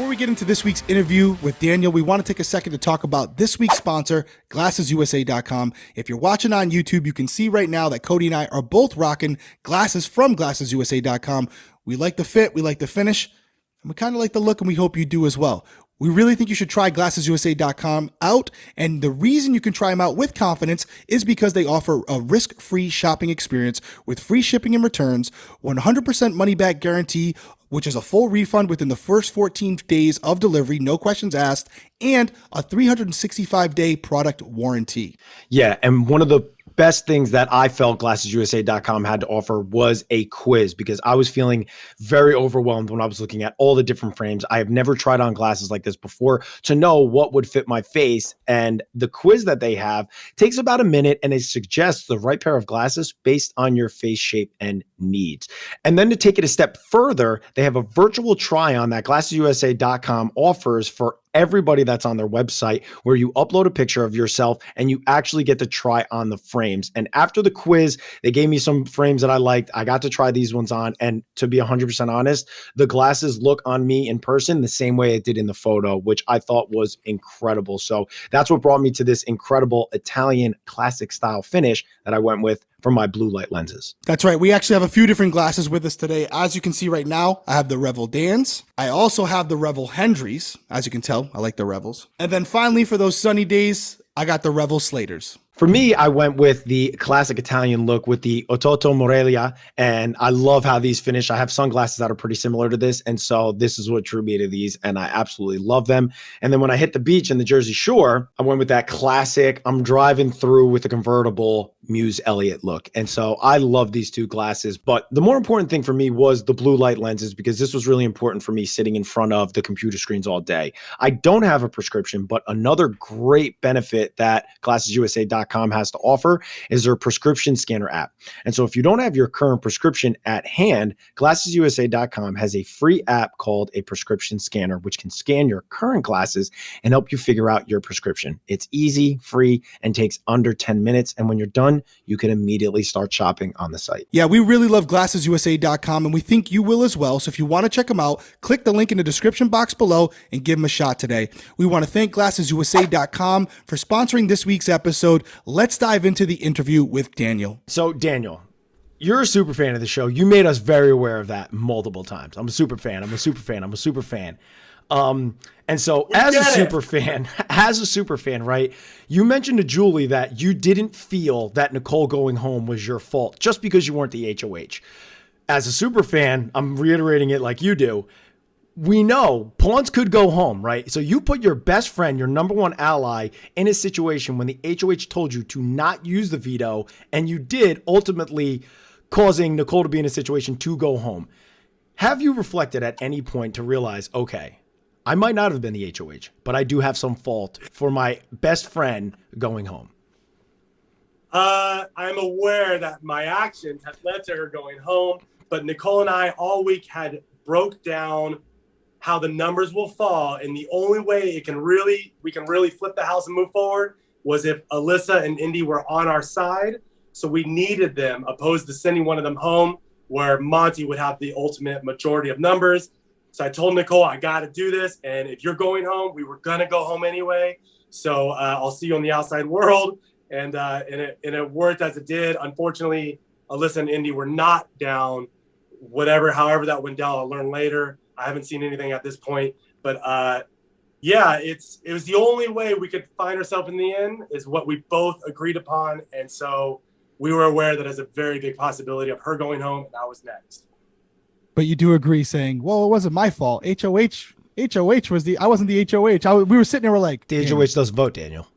Before we get into this week's interview with Daniel, we want to take a second to talk about this week's sponsor, GlassesUSA.com. If you're watching on YouTube, you can see right now that Cody and I are both rocking glasses from GlassesUSA.com. We like the fit, we like the finish, and we kind of like the look, and we hope you do as well. We really think you should try GlassesUSA.com out, and the reason you can try them out with confidence is because they offer a risk-free shopping experience with free shipping and returns, 100% money-back guarantee, which is a full refund within the first 14 days of delivery, no questions asked, and a 365-day product warranty. Yeah, and one of the best things that I felt GlassesUSA.com had to offer was a quiz, because I was feeling very overwhelmed when I was looking at all the different frames. I have never tried on glasses like this before to know what would fit my face. And the quiz that they have takes about a minute, and it suggests the right pair of glasses based on your face shape and needs. And then to take it a step further, they have a virtual try on that GlassesUSA.com offers for everybody that's on their website, where you upload a picture of yourself and you actually get to try on the frames. And after the quiz, they gave me some frames that I liked. I got to try these ones on, and to be 100% honest, the glasses look on me in person the same way it did in the photo, which I thought was incredible. So that's what brought me to this incredible Italian classic style finish that I went with for my blue light lenses. That's right. We actually have a few different glasses with us today. As you can see right now, I have the REVEL Dans. I also have the REVEL HENDRYs. As you can tell, I like the REVELs. And then finally, for those sunny days, I got the REVEL SLATERs. For me, I went with the classic Italian look with the OTTOTO MORELIA, and I love how these finish. I have sunglasses that are pretty similar to this, and so this is what drew me to these, and I absolutely love them. And then when I hit the beach in the Jersey Shore, I went with that classic, I'm driving through with a convertible MUSE ELLIOT look. And so I love these two glasses, but the more important thing for me was the blue light lenses, because this was really important for me sitting in front of the computer screens all day. I don't have a prescription, but another great benefit that GlassesUSA.com has to offer is their prescription scanner app. And so if you don't have your current prescription at hand, GlassesUSA.com has a free app called a prescription scanner, which can scan your current glasses and help you figure out your prescription. It's easy, free, and takes under 10 minutes. And when you're done, you can immediately start shopping on the site. Yeah, we really love GlassesUSA.com, and we think you will as well. So if you want to check them out, click the link in the description box below and give them a shot today. We want to thank GlassesUSA.com for sponsoring this week's episode. Let's dive into the interview with Daniel. So Daniel, you're a super fan of the show. You made us very aware of that multiple times. I'm a super fan. I'm a super fan. I'm a super fan. And so as a super fan, right, you mentioned to Julie that you didn't feel that Nicole going home was your fault just because you weren't the HOH. As a super fan, I'm reiterating it like you do. We know pawns could go home, right? So you put your best friend, your number one ally, in a situation when the HOH told you to not use the veto, and you did, ultimately causing Nicole to be in a situation to go home. Have you reflected at any point to realize, okay, I might not have been the HOH, but I do have some fault for my best friend going home? I'm aware that my actions have led to her going home, but Nicole and I all week had broke down how the numbers will fall, and the only way we can really flip the house and move forward was if Alyssa and Indy were on our side. So we needed them, opposed to sending one of them home, where Monty would have the ultimate majority of numbers. So I told Nicole, I got to do this. And if you're going home, we were going to go home anyway. So I'll see you in the outside world. And it worked as it did. Unfortunately, Alyssa and Indy were not down. However that went down, I'll learn later. I haven't seen anything at this point. But yeah, it was the only way we could find ourselves in the end, is what we both agreed upon. And so we were aware that there's a very big possibility of her going home, and I was next. But you do agree saying, well, it wasn't my fault. HOH was I wasn't the HOH. We were sitting there, we're like, the HOH doesn't vote, Daniel.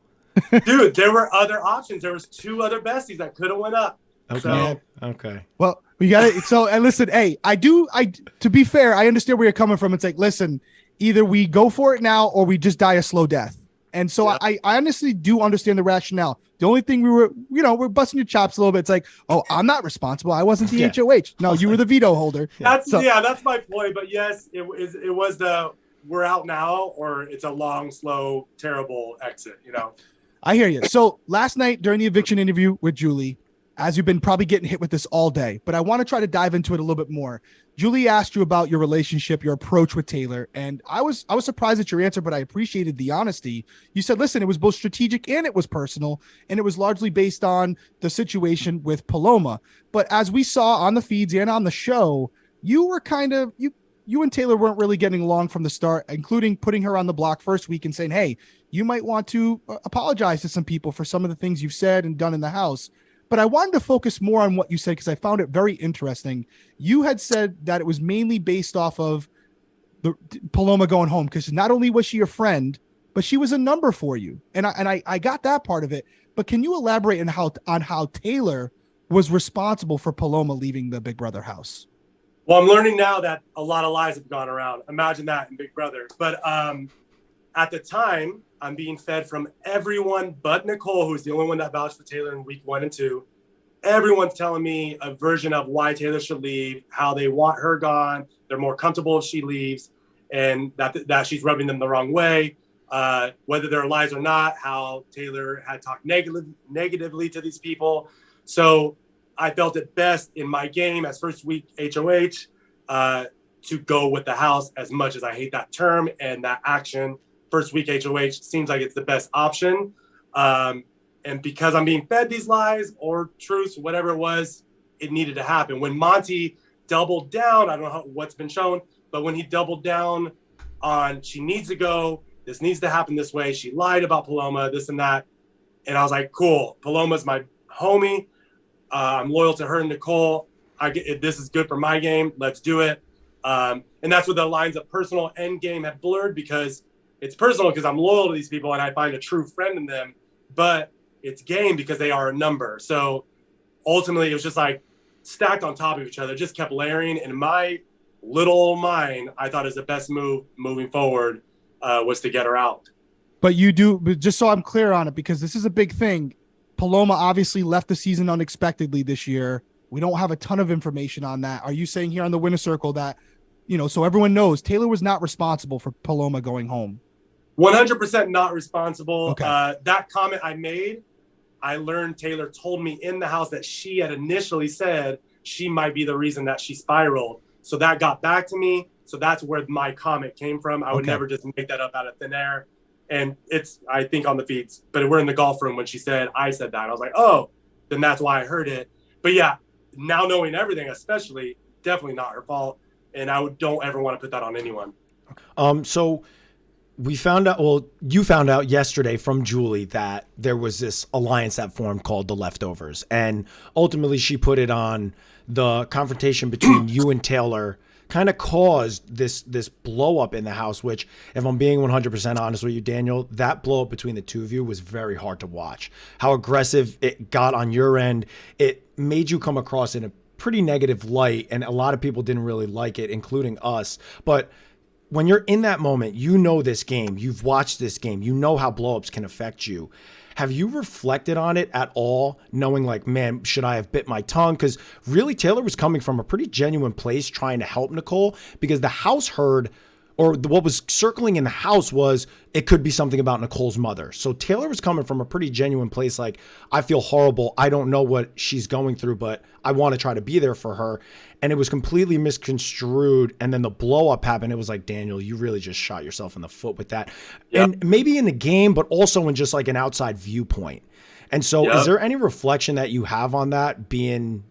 Dude, there were other options. There was two other besties that could have went up. Okay. So, okay. Well, we got it. So, and listen, hey, to be fair, I understand where you're coming from. It's like, listen, either we go for it now or we just die a slow death. And so yeah. I honestly do understand the rationale. The only thing we're busting your chops a little bit. It's like, oh, I'm not responsible. I wasn't the HOH. No, you were the veto holder. That's my point. But yes, it was the we're out now, or it's a long, slow, terrible exit, I hear you. So last night during the eviction interview with Julie, as you've been probably getting hit with this all day, but I want to try to dive into it a little bit more. Julie asked you about your relationship, your approach with Taylor, and I was surprised at your answer, but I appreciated the honesty. You said, listen, it was both strategic and it was personal, and it was largely based on the situation with Paloma. But as we saw on the feeds and on the show, you were kind of, you and Taylor weren't really getting along from the start, including putting her on the block first week and saying, hey, you might want to apologize to some people for some of the things you've said and done in the house. But I wanted to focus more on what you said because I found it very interesting. You had said that it was mainly based off of the Paloma going home because not only was she your friend, but she was a number for you. And I got that part of it. But can you elaborate on how Taylor was responsible for Paloma leaving the Big Brother house? Well, I'm learning now that a lot of lies have gone around. Imagine that in Big Brother. But at the time, I'm being fed from everyone but Nicole, who's the only one that vouched for Taylor in week 1 and 2. Everyone's telling me a version of why Taylor should leave, how they want her gone. They're more comfortable if she leaves, and that she's rubbing them the wrong way. Whether they're lies or not, how Taylor had talked negatively to these people. So I felt it best in my game as first week HOH to go with the house, as much as I hate that term and that action. First week HOH seems like it's the best option. And because I'm being fed these lies or truths, whatever it was, it needed to happen. When Monty doubled down, I don't know what's been shown, but when he doubled down on she needs to go, this needs to happen this way. She lied about Paloma, this and that. And I was like, cool, Paloma's my homie. I'm loyal to her and Nicole. This is good for my game. Let's do it. And that's where the lines of personal and game have blurred, because it's personal because I'm loyal to these people and I find a true friend in them, but it's game because they are a number. So ultimately it was just like stacked on top of each other, just kept layering. And in my little mind, I thought it was the best move moving forward was to get her out. But just so I'm clear on it, because this is a big thing. Paloma obviously left the season unexpectedly this year. We don't have a ton of information on that. Are you saying here on the Winner Circle that, so everyone knows Taylor was not responsible for Paloma going home? 100% not responsible. Okay. That comment I made, I learned Taylor told me in the house that she had initially said she might be the reason that she spiraled. So that got back to me. So that's where my comment came from. I would never just make that up out of thin air. And it's, I think, on the feeds, but we're in the golf room when she said, I said that. I was like, oh, then that's why I heard it. But yeah, now knowing everything, especially, definitely not her fault. And don't ever want to put that on anyone. So we found out, well, you found out yesterday from Julie that there was this alliance that formed called the Leftovers. And ultimately she put it on the confrontation between you and Taylor kind of caused this blow up in the house, which, if I'm being 100% honest with you, Daniel, that blow up between the two of you was very hard to watch. How aggressive it got on your end. It made you come across in a pretty negative light, and a lot of people didn't really like it, including us. But when you're in that moment, you know this game, you've watched this game, you know how blowups can affect you. Have you reflected on it at all, knowing like, man, should I have bit my tongue? Because really, Taylor was coming from a pretty genuine place trying to help Nicole, because the house heard, or what was circling in the house was, it could be something about Nicole's mother. So Taylor was coming from a pretty genuine place, like, I feel horrible. I don't know what she's going through, but I want to try to be there for her. And it was completely misconstrued. And then the blow up happened. It was like, Daniel, you really just shot yourself in the foot with that. Yep. And maybe in the game, but also in just like an outside viewpoint. And so is there any reflection that you have on that, being,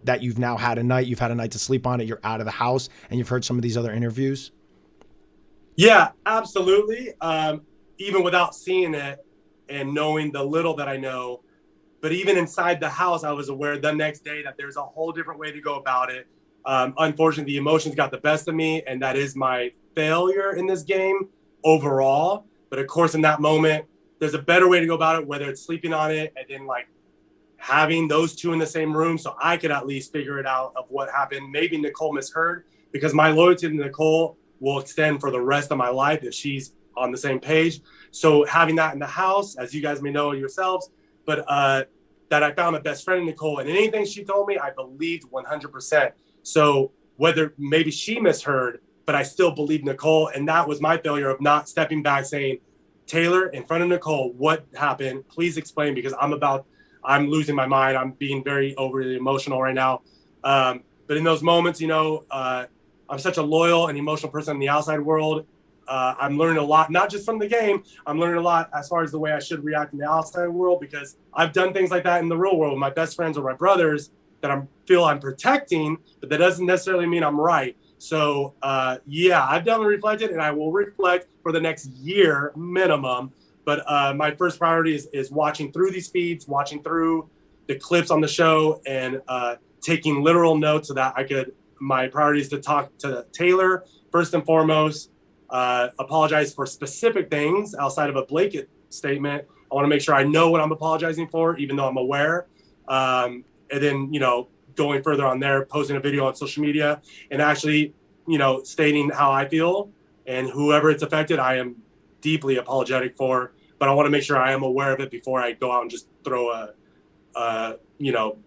that you've now had a night, you've had a night to sleep on it, you're out of the house, and you've heard some of these other interviews? Yeah, absolutely. Even without seeing it and knowing the little that I know, but even inside the house, I was aware the next day that there's a whole different way to go about it. Unfortunately, the emotions got the best of me, and that is my failure in this game overall. But of course, in that moment, there's a better way to go about it, whether it's sleeping on it and then like having those two in the same room so I could at least figure it out of what happened. Maybe Nicole misheard, because my loyalty to Nicole will extend for the rest of my life if she's on the same page. So having that in the house, as you guys may know yourselves, but that I found a best friend in Nicole, and anything she told me, I believed 100%. So whether maybe she misheard, but I still believed Nicole. And that was my failure of not stepping back saying, Taylor, in front of Nicole, what happened? Please explain, because I'm I'm losing my mind. I'm being very overly emotional right now. But in those moments, you know, I'm such a loyal and emotional person in the outside world. I'm learning a lot, not just from the game. I'm learning a lot as far as the way I should react in the outside world, because I've done things like that in the real world with my best friends or my brothers that I feel I'm protecting, but that doesn't necessarily mean I'm right. So, yeah, I've definitely reflected, and I will reflect for the next year minimum. But my first priority is watching through these feeds, watching through the clips on the show, and taking literal notes so that I could, my priority is to talk to Taylor first and foremost, apologize for specific things outside of a blanket statement. I want to make sure I know what I'm apologizing for, even though I'm aware. And then, you know, going further on there, posting a video on social media and actually, you know, stating how I feel, and whoever it's affected, I am deeply apologetic for, but I want to make sure I am aware of it before I go out and just throw a you know,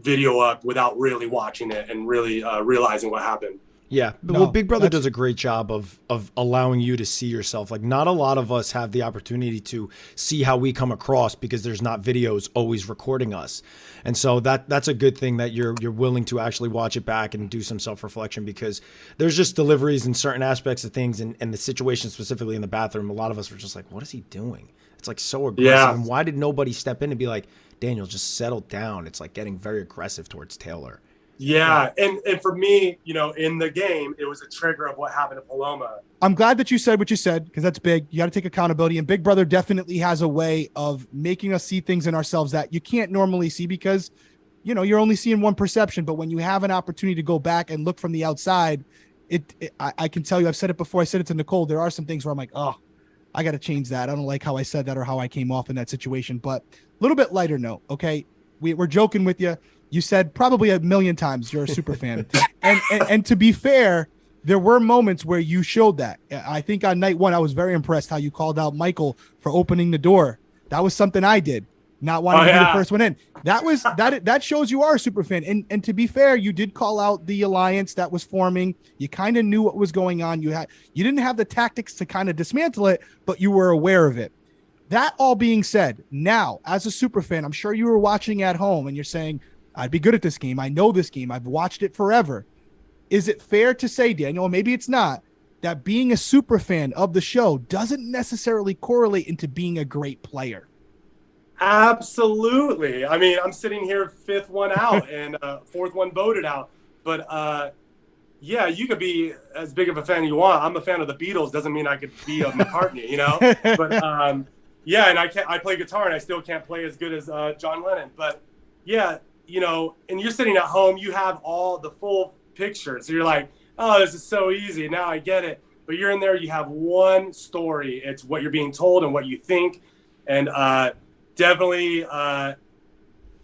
video up without really watching it and really realizing what happened. Yeah. Well, Big Brother does a great job of allowing you to see yourself. Like, not a lot of us have the opportunity to see how we come across because there's not videos always recording us. And so that's a good thing that you're willing to actually watch it back and do some self-reflection, because there's just deliveries in certain aspects of things, and the situation specifically in the bathroom. A lot of us were just like, what is he doing? It's like so aggressive. Yeah. And why did nobody step in and be like, Daniel, just settle down? It's like getting very aggressive towards Taylor. Yeah, and for me, you know, in the game, it was a trigger of what happened to Paloma. I'm glad that you said what you said, because that's big. You got to take accountability, and Big Brother definitely has a way of making us see things in ourselves that you can't normally see, because, you know, you're only seeing one perception. But when you have an opportunity to go back and look from the outside, I can tell you, I've said it before. I said it to Nicole. There are some things where I'm like, oh, I got to change that. I don't like how I said that or how I came off in that situation. But a little bit lighter note, okay? We're joking with you. You said probably 1,000,000 times you're a super fan. And to be fair, there were moments where you showed that. I think on night one, I was very impressed how you called out Michael for opening the door. That was something I did, not wanting to be the first one in. That shows you are a super fan. And to be fair, you did call out the alliance that was forming. You kind of knew what was going on. You didn't have the tactics to kind of dismantle it, but you were aware of it. That all being said, now as a super fan, I'm sure you were watching at home and you're saying, I'd be good at this game. I know this game. I've watched it forever. Is it fair to say, Daniel, maybe it's not, that being a super fan of the show doesn't necessarily correlate into being a great player? Absolutely. I mean, I'm sitting here 5th one out and 4th one voted out. But yeah, you could be as big of a fan you want. I'm a fan of the Beatles. Doesn't mean I could be a McCartney, you know? But yeah, and I play guitar and I still can't play as good as John Lennon. But yeah, you know, and you're sitting at home, you have all the full picture. So you're like, oh, this is so easy. Now I get it. But you're in there, you have one story. It's what you're being told and what you think. And definitely,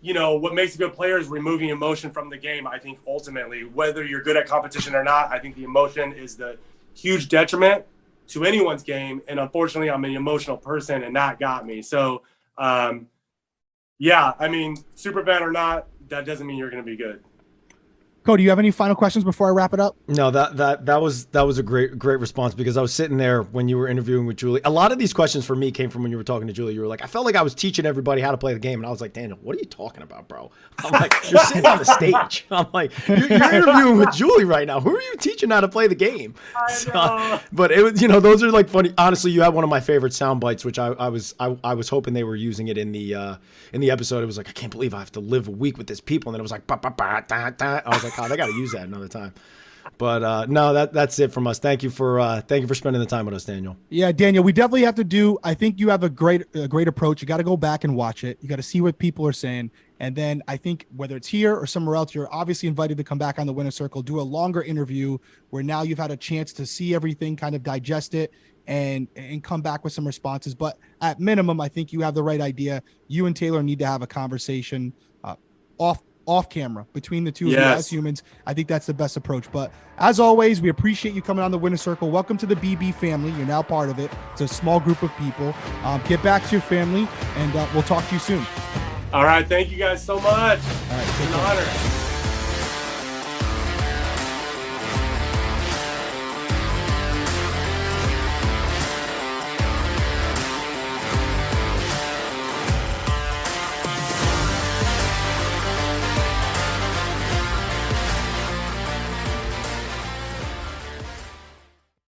you know, what makes a good player is removing emotion from the game. I think ultimately, whether you're good at competition or not, I think the emotion is the huge detriment to anyone's game. And unfortunately, I'm an emotional person, and that got me. So, yeah, I mean, super fan or not, that doesn't mean you're going to be good. Cody, do you have any final questions before I wrap it up? No, that was a great response, because I was sitting there when you were interviewing with Julie. A lot of these questions for me came from when you were talking to Julie. You were like, I felt like I was teaching everybody how to play the game, and I was like, Daniel, what are you talking about, bro? I'm like, you're sitting on the stage. I'm like, you're interviewing with Julie right now. Who are you teaching how to play the game? I know. But it was, you know, those are like funny. Honestly, you had one of my favorite sound bites, which I was hoping they were using it in the episode. It was like, I can't believe I have to live a week with this people, and then it was like, bah, bah, bah, da, da. I was like, oh, they got to use that another time. But no, that's it from us. Thank you for spending the time with us, Daniel. Yeah, Daniel, we definitely have to do. I think you have a great approach. You got to go back and watch it. You got to see what people are saying, and then I think whether it's here or somewhere else, you're obviously invited to come back on the Winner Circle, do a longer interview where now you've had a chance to see everything, kind of digest it, and come back with some responses. But at minimum, I think you have the right idea. You and Taylor need to have a conversation off camera between the two of you as humans. I think that's the best approach. But as always, we appreciate you coming on the Winner Circle. Welcome to the BB family. You're now part of it. It's a small group of people. Get back to your family, and we'll talk to you soon. All right. Thank you guys so much. All right. It's an honor.